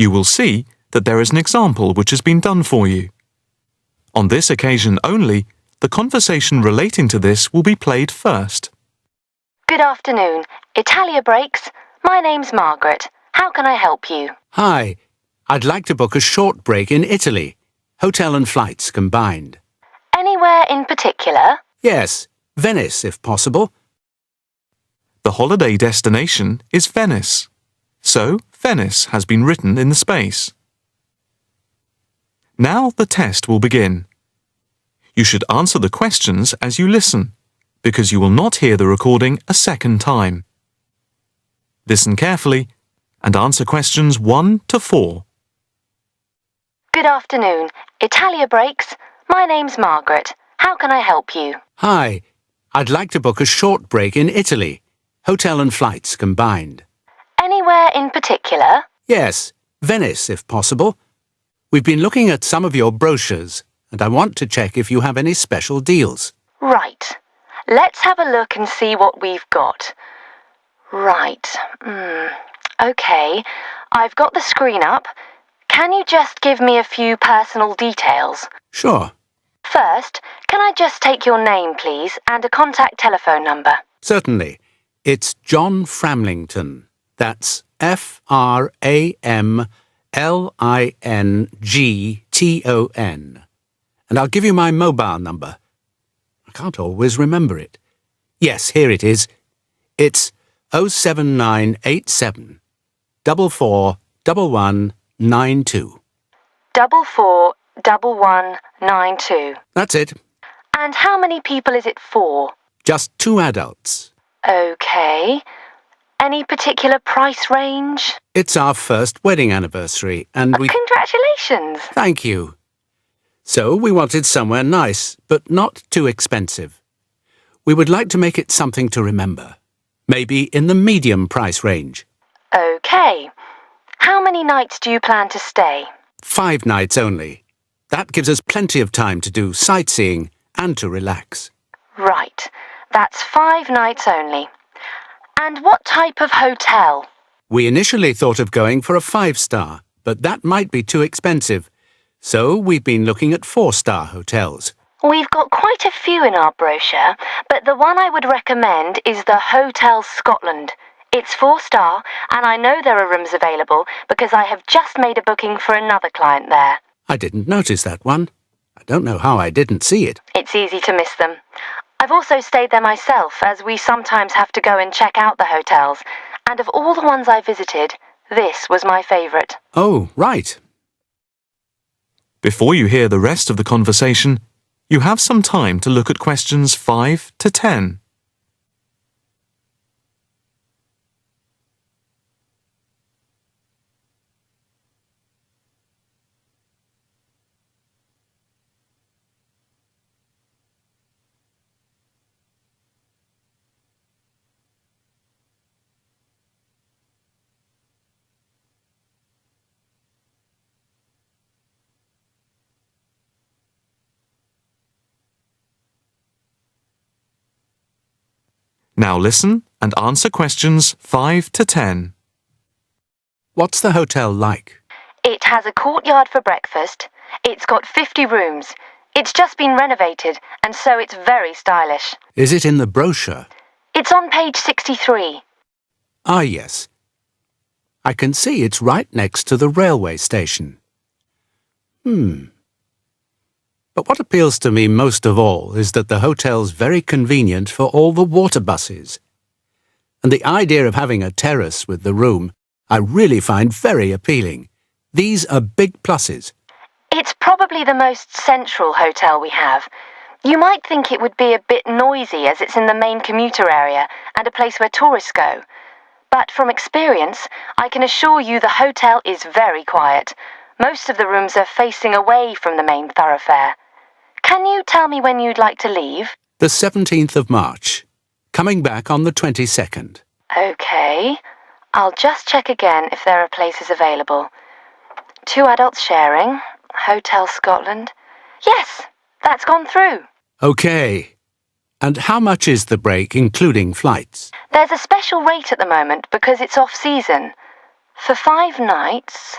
You will see that there is an example which has been done for you. On this occasion only, the conversation relating to this will be played first. Good afternoon. Italia Breaks. My name's Margaret. How can I help you? Hi. I'd like to book a short break in Italy. Hotel and flights combined. Anywhere in particular? Yes, Venice if possible. The holiday destination is Venice. So, Venice has been written in the space. Now the test will begin. You should answer the questions as you listen, because you will not hear the recording a second time. Listen carefully and answer questions 1 to 4. Good afternoon. Italia Breaks. My name's Margaret. How can I help you? Hi. I'd like to book a short break in Italy. Hotel and flights combined. Anywhere in particular? Yes, Venice if possible. We've been looking at some of your brochures, and I want to check if you have any special deals. Right. Let's have a look and see what we've got. Right. OK. I've got the screen up. Can you just give me a few personal details? Sure. First, can I just take your name, please, and a contact telephone number? Certainly. It's John Framlington. That's Framlington. And I'll give you my mobile number. I can't always remember it. Yes, here it is. It's 07987 441192. 441192. That's it. And how many people is it for? Just 2 adults. OK. Any particular price range? It's our first wedding anniversary, and we... Congratulations! Thank you. So we wanted somewhere nice, but not too expensive. We would like to make it something to remember. Maybe in the medium price range. OK. How many nights do you plan to stay? 5 nights only. That gives us plenty of time to do sightseeing and to relax. Right. That's 5 nights only. And what type of hotel? We initially thought of going for a 5-star, but that might be too expensive. So we've been looking at 4-star hotels. We've got quite a few in our brochure, but the one I would recommend is the Hotel Scotland. It's 4-star, and I know there are rooms available because I have just made a booking for another client there. I didn't notice that one. I don't know how I didn't see it. It's easy to miss them. I've also stayed there myself, as we sometimes have to go and check out the hotels, and of all the ones I visited, this was my favourite. Oh, right. Before you hear the rest of the conversation, you have some time to look at questions 5 to 10. Now listen and answer questions 5 to 10. What's the hotel like? It has a courtyard for breakfast. It's got 50 rooms. It's just been renovated, and so it's very stylish. Is it in the brochure? It's on page 63. Ah, yes. I can see it's right next to the railway station. But what appeals to me most of all is that the hotel's very convenient for all the water buses. And the idea of having a terrace with the room I really find very appealing. These are big pluses. It's probably the most central hotel we have. You might think it would be a bit noisy as it's in the main commuter area and a place where tourists go. But from experience, I can assure you the hotel is very quiet. Most of the rooms are facing away from the main thoroughfare. Can you tell me when you'd like to leave? The 17th of March. Coming back on the 22nd. OK. I'll just check again if there are places available. 2 adults sharing. Hotel Scotland. Yes, that's gone through. OK. And how much is the break, including flights? There's a special rate at the moment because it's off-season. For 5 nights,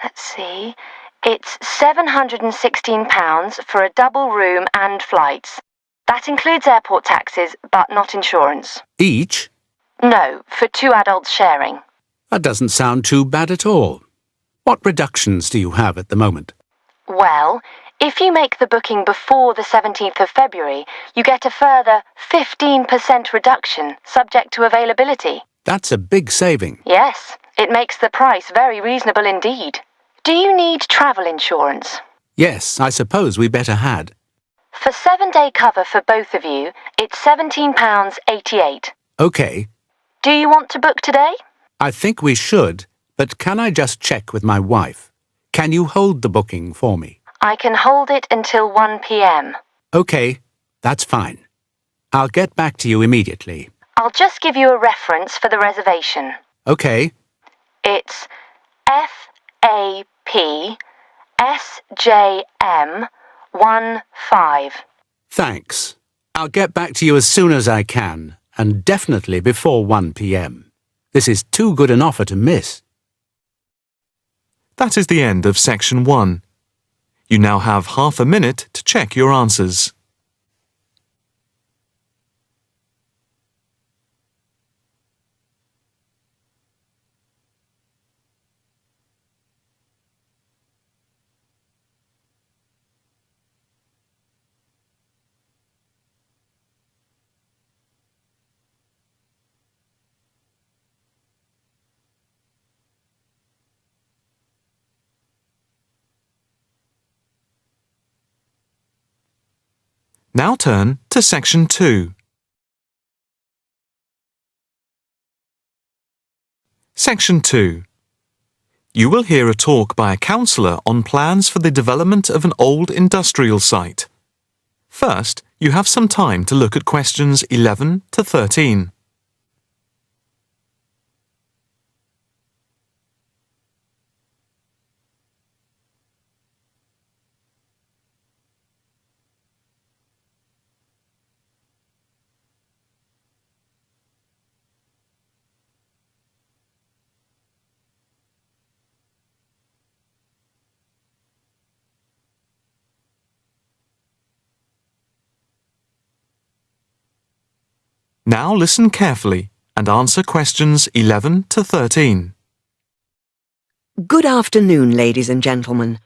Let's see. It's £716 for a double room and flights. That includes airport taxes, but not insurance. Each? No, for 2 adults sharing. That doesn't sound too bad at all. What reductions do you have at the moment? Well, if you make the booking before the 17th of February, you get a further 15% reduction, subject to availability. That's a big saving. Yes, it makes the price very reasonable indeed. Do you need travel insurance? Yes, I suppose we better had. For 7-day cover for both of you, it's £17.88. OK, Do you want to book today? I think we should, but can I just check with my wife? Can you hold the booking for me? I can hold it until 1 p.m. OK, that's fine. I'll get back to you immediately. I'll just give you a reference for the reservation. OK, It's FAPSJM15. thanks. I'll get back to you as soon as I can, and definitely before 1 p.m. This is too good an offer to miss. That is the end of section 1. You now have half a minute to check your answers. Now turn to section 2. Section 2. You will hear a talk by a counsellor on plans for the development of an old industrial site. First, you have some time to look at questions 11 to 13. Now listen carefully and answer questions 11 to 13. Good afternoon, ladies and gentlemen.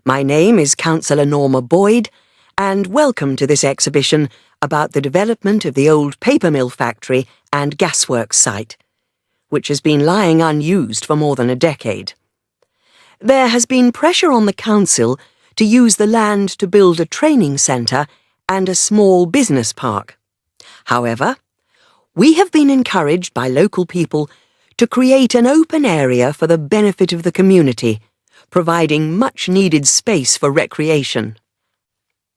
My name is Councillor Norma Boyd, and welcome to this exhibition about the development of the old paper mill factory and gasworks site, which has been lying unused for more than a decade. There has been pressure on the council to use the land to build a training centre and a small business park. However, we have been encouraged by local people to create an open area for the benefit of the community, providing much-needed space for recreation.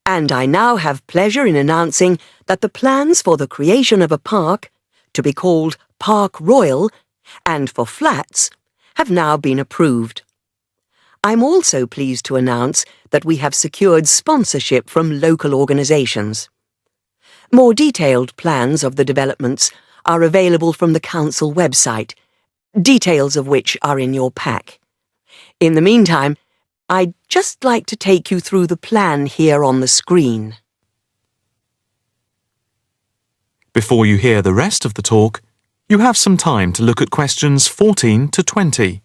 And I now have pleasure in announcing that the plans for the creation of a park, to be called Park Royal, and for flats, have now been approved. I'm also pleased to announce that we have secured sponsorship from local organisations. More detailed plans of the developments are available from the council website, details of which are in your pack. In the meantime, I'd just like to take you through the plan here on the screen. Before you hear the rest of the talk, you have some time to look at questions 14 to 20.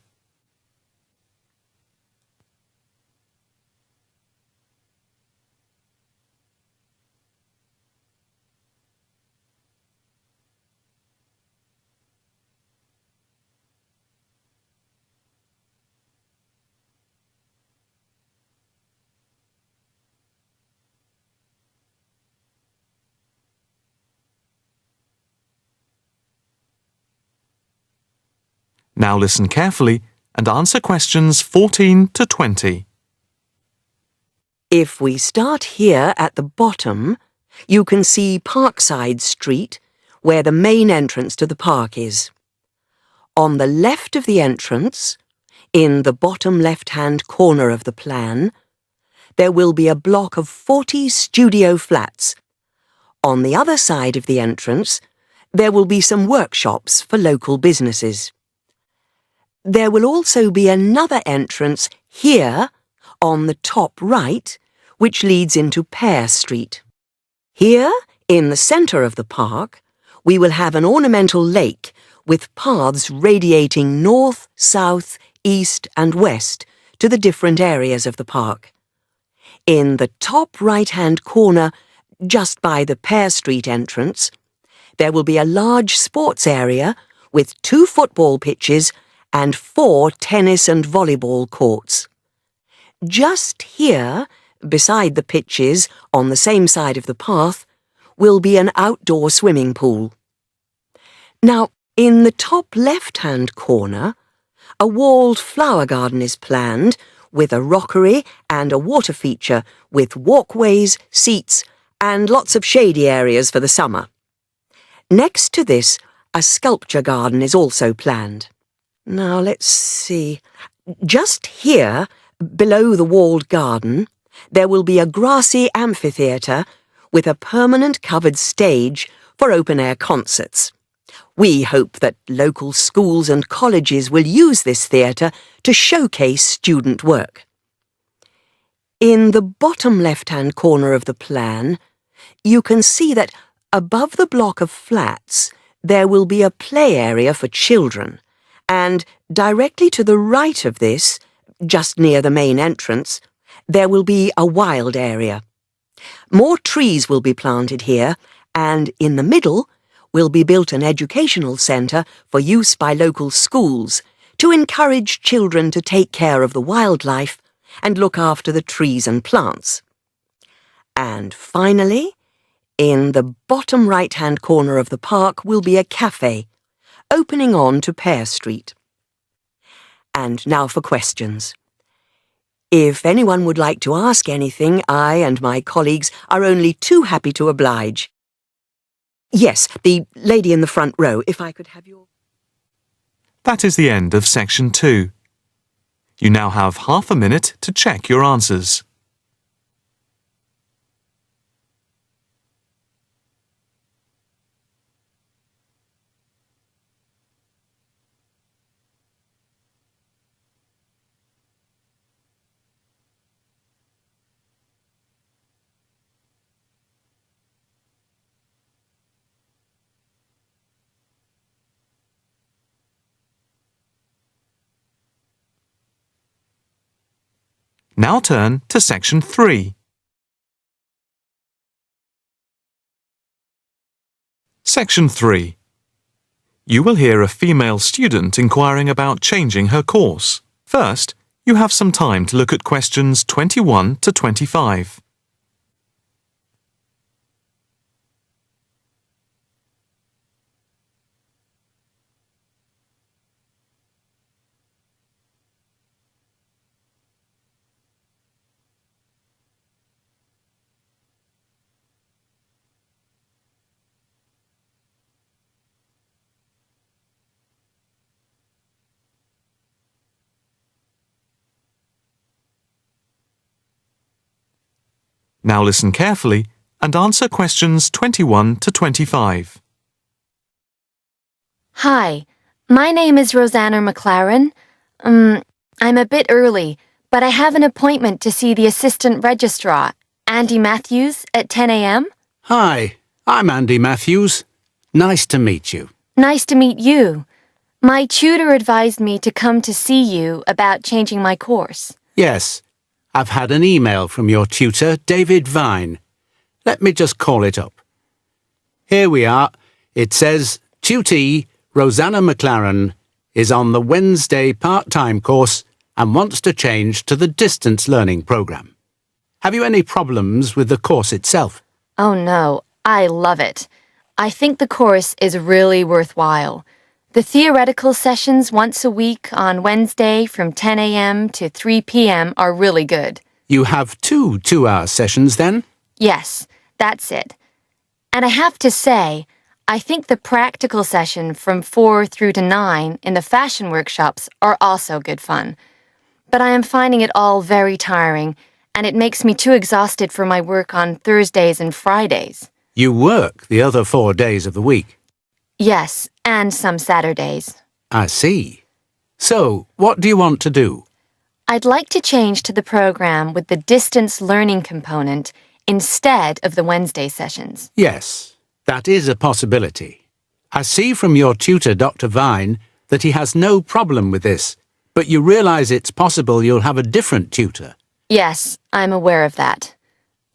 Now listen carefully and answer questions 14 to 20. If we start here at the bottom, you can see Parkside Street, where the main entrance to the park is. On the left of the entrance, in the bottom left-hand corner of the plan, there will be a block of 40 studio flats. On the other side of the entrance, there will be some workshops for local businesses. There will also be another entrance here on the top right, which leads into Pear Street. Here, in the centre of the park, we will have an ornamental lake with paths radiating north, south, east and west to the different areas of the park. In the top right-hand corner, just by the Pear Street entrance, there will be a large sports area with 2 football pitches and 4 tennis and volleyball courts. Just here, beside the pitches on the same side of the path, will be an outdoor swimming pool. Now, in the top left-hand corner, a walled flower garden is planned with a rockery and a water feature with walkways, seats and lots of shady areas for the summer. Next to this, a sculpture garden is also planned. Now, let's see. Just here, below the walled garden, there will be a grassy amphitheatre with a permanent covered stage for open-air concerts. We hope that local schools and colleges will use this theatre to showcase student work. In the bottom left-hand corner of the plan, you can see that above the block of flats there will be a play area for children, and directly to the right of this, just near the main entrance, there will be a wild area. More trees will be planted here, and in the middle will be built an educational centre for use by local schools to encourage children to take care of the wildlife and look after the trees and plants. And finally, in the bottom right-hand corner of the park will be a cafe, opening on to Pear Street. And now for questions. If anyone would like to ask anything, I and my colleagues are only too happy to oblige. Yes, the lady in the front row, if I could have your... That is the end of section 2. You now have half a minute to check your answers. Now turn to section 3. Section 3. You will hear a female student inquiring about changing her course. First, you have some time to look at questions 21 to 25. Now listen carefully and answer questions 21 to 25. Hi, my name is Rosanna McLaren. I'm a bit early, but I have an appointment to see the assistant registrar, Andy Matthews, at 10 a.m. Hi, I'm Andy Matthews. Nice to meet you. Nice to meet you. My tutor advised me to come to see you about changing my course. Yes, I've had an email from your tutor, David Vine. Let me just call it up. Here we are. It says, Tutee Rosanna McLaren is on the Wednesday part-time course and wants to change to the distance learning program. Have you any problems with the course itself? Oh no, I love it. I think the course is really worthwhile. The theoretical sessions once a week on Wednesday from 10 a.m. to 3 p.m. are really good. You have 2 two-hour sessions then? Yes, that's it. And I have to say, I think the practical session from 4 through to 9 in the fashion workshops are also good fun. But I am finding it all very tiring, and it makes me too exhausted for my work on Thursdays and Fridays. You work the other 4 days of the week? Yes, and some Saturdays. I see. So, what do you want to do? I'd like to change to the program with the distance learning component instead of the Wednesday sessions. Yes, that is a possibility. I see from your tutor, Dr. Vine, that he has no problem with this, but you realize it's possible you'll have a different tutor. Yes, I'm aware of that.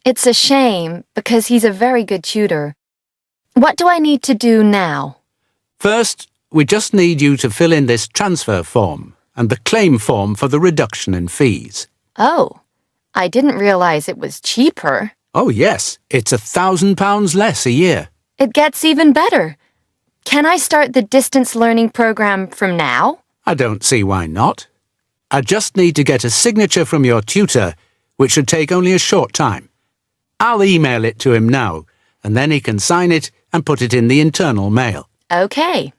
It's a shame because he's a very good tutor. What do I need to do now? First, we just need you to fill in this transfer form and the claim form for the reduction in fees. Oh, I didn't realize it was cheaper. Oh yes, it's £1,000 less a year. It gets even better. Can I start the distance learning program from now? I don't see why not. I just need to get a signature from your tutor, which should take only a short time. I'll email it to him now, and then he can sign it and put it in the internal mail. Okay.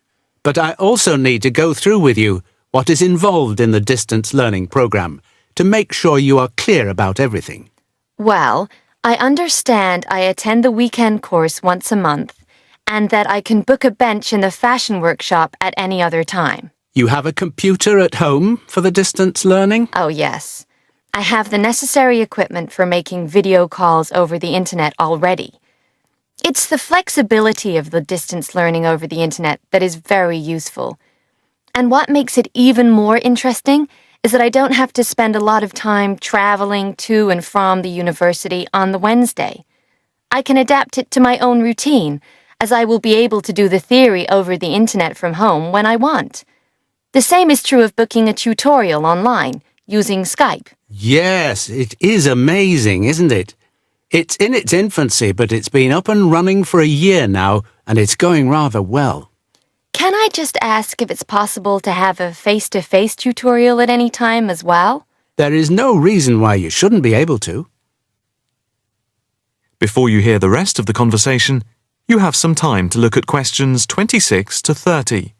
But I also need to go through with you what is involved in the distance learning program to make sure you are clear about everything. Well, I understand I attend the weekend course once a month, and that I can book a bench in the fashion workshop at any other time. You have a computer at home for the distance learning? Oh, yes. I have the necessary equipment for making video calls over the internet already. It's the flexibility of the distance learning over the internet that is very useful. And what makes it even more interesting is that I don't have to spend a lot of time traveling to and from the university on the Wednesday. I can adapt it to my own routine, as I will be able to do the theory over the internet from home when I want. The same is true of booking a tutorial online using Skype. Yes, it is amazing, isn't it? It's in its infancy, but it's been up and running for a year now, and it's going rather well. Can I just ask if it's possible to have a face-to-face tutorial at any time as well? There is no reason why you shouldn't be able to. Before you hear the rest of the conversation, you have some time to look at questions 26 to 30.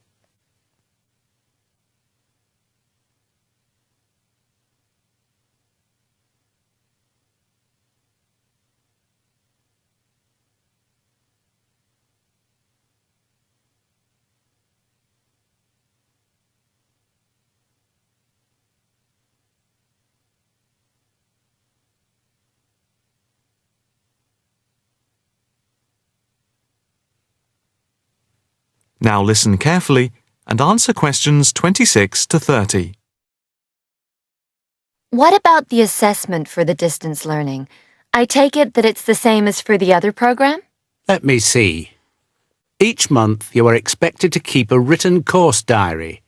Now listen carefully and answer questions 26 to 30. What about the assessment for the distance learning? I take it that it's the same as for the other program? Let me see. Each month you are expected to keep a written course diary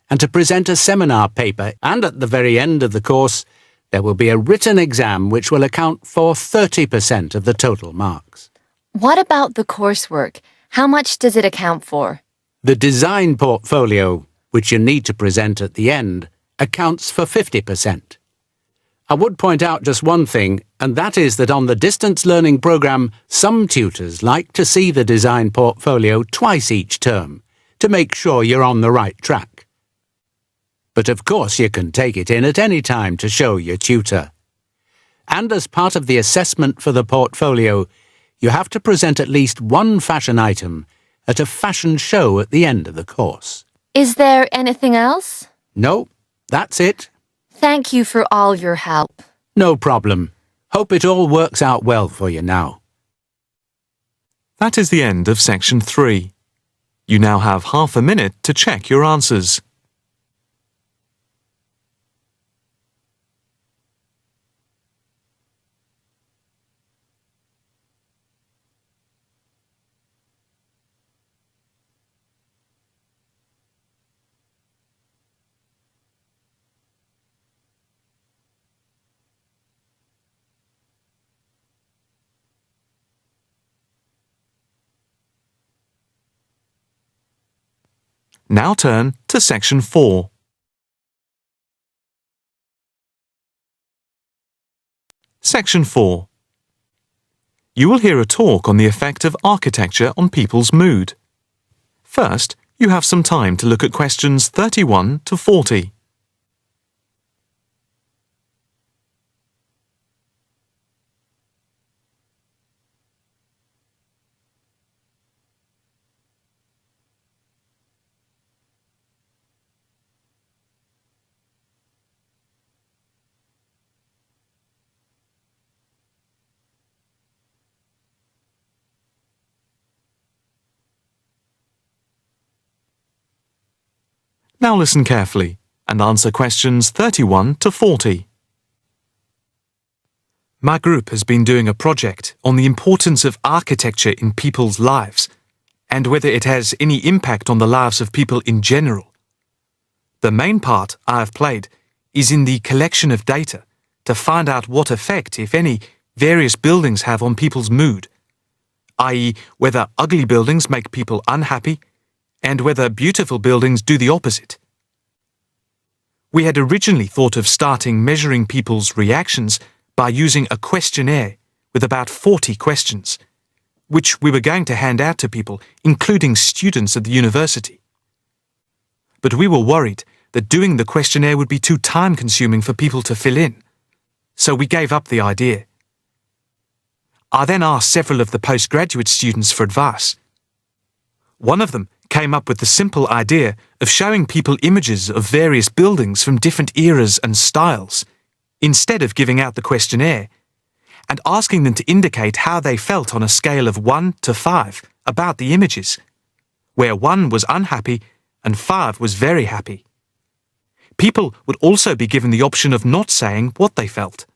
and to present a seminar paper, and at the very end of the course there will be a written exam which will account for 30% of the total marks. What about the coursework? How much does it account for? The design portfolio, which you need to present at the end, accounts for 50%. I would point out just one thing, and that is that on the distance learning program, some tutors like to see the design portfolio twice each term to make sure you're on the right track. But of course you can take it in at any time to show your tutor. And as part of the assessment for the portfolio, you have to present at least one fashion item at a fashion show at the end of the course. Is there anything else? No, that's it. Thank you for all your help. No problem. Hope it all works out well for you now. That is the end of section 3. You now have half a minute to check your answers. Now turn to section 4. Section 4. You will hear a talk on the effect of architecture on people's mood. First, you have some time to look at questions 31 to 40. Now listen carefully and answer questions 31 to 40. My group has been doing a project on the importance of architecture in people's lives and whether it has any impact on the lives of people in general. The main part I have played is in the collection of data to find out what effect, if any, various buildings have on people's mood, i.e. whether ugly buildings make people unhappy and whether beautiful buildings do the opposite. We had originally thought of starting measuring people's reactions by using a questionnaire with about 40 questions, which we were going to hand out to people, including students at the university. But we were worried that doing the questionnaire would be too time-consuming for people to fill in, so we gave up the idea. I then asked several of the postgraduate students for advice. One of them came up with the simple idea of showing people images of various buildings from different eras and styles, instead of giving out the questionnaire, and asking them to indicate how they felt on a scale of 1 to 5 about the images, where 1 was unhappy and 5 was very happy. People would also be given the option of not saying what they felt.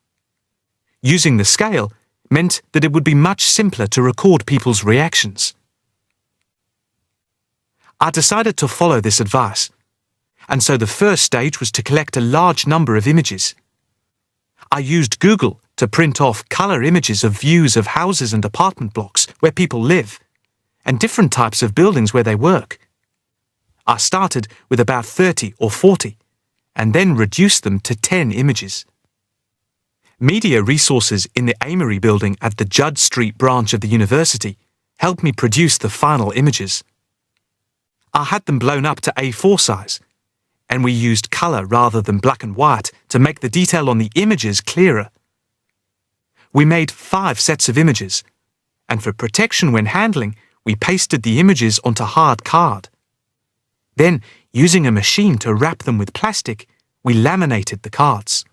Using the scale meant that it would be much simpler to record people's reactions. I decided to follow this advice, and so the first stage was to collect a large number of images. I used Google to print off color images of views of houses and apartment blocks where people live, and different types of buildings where they work. I started with about 30 or 40, and then reduced them to 10 images. Media resources in the Amory building at the Judd Street branch of the university helped me produce the final images. I had them blown up to A4 size, and we used color rather than black and white to make the detail on the images clearer. We made 5 sets of images, and for protection when handling, we pasted the images onto hard card. Then, using a machine to wrap them with plastic, we laminated the cards.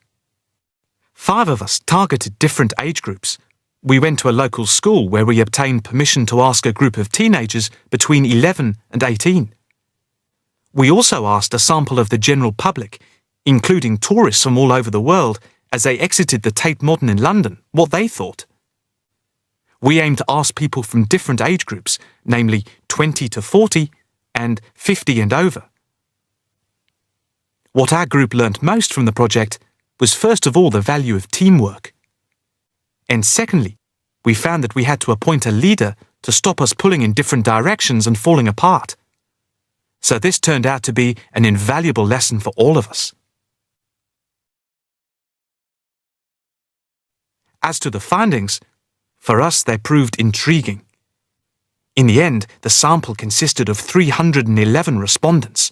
5 of us targeted different age groups. We went to a local school where we obtained permission to ask a group of teenagers between 11 and 18. We also asked a sample of the general public, including tourists from all over the world, as they exited the Tate Modern in London, what they thought. We aimed to ask people from different age groups, namely 20 to 40 and 50 and over. What our group learnt most from the project was first of all the value of teamwork. And secondly, we found that we had to appoint a leader to stop us pulling in different directions and falling apart. So this turned out to be an invaluable lesson for all of us. As to the findings, for us they proved intriguing. In the end, the sample consisted of 311 respondents.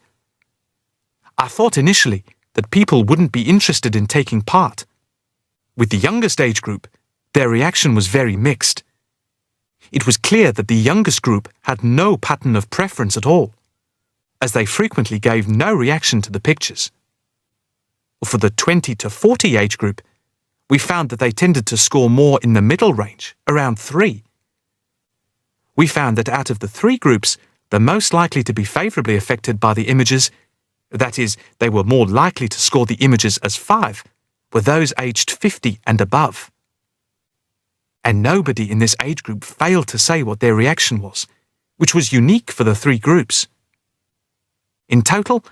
I thought initially that people wouldn't be interested in taking part. With the youngest age group, their reaction was very mixed. It was clear that the youngest group had no pattern of preference at all, as they frequently gave no reaction to the pictures. For the 20 to 40 age group, we found that they tended to score more in the middle range, around 3. We found that out of the 3 groups, the most likely to be favourably affected by the images, that is, they were more likely to score the images as 5, were those aged 50 and above. And nobody in this age group failed to say what their reaction was, which was unique for the 3 groups. In total,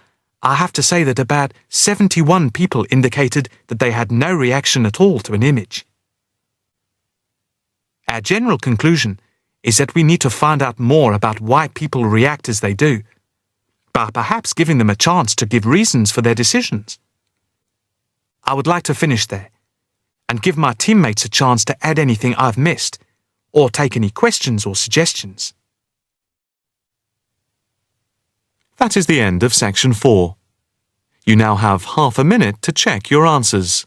I have to say that about 71 people indicated that they had no reaction at all to an image. Our general conclusion is that we need to find out more about why people react as they do, by perhaps giving them a chance to give reasons for their decisions. I would like to finish there, and give my teammates a chance to add anything I've missed, or take any questions or suggestions. That is the end of section 4. You now have half a minute to check your answers.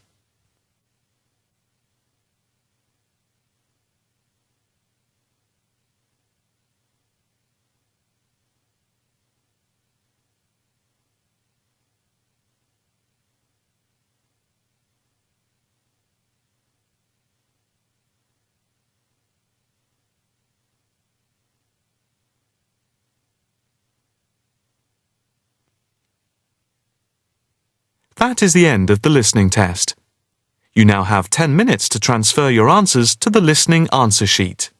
That is the end of the listening test. You now have 10 minutes to transfer your answers to the listening answer sheet.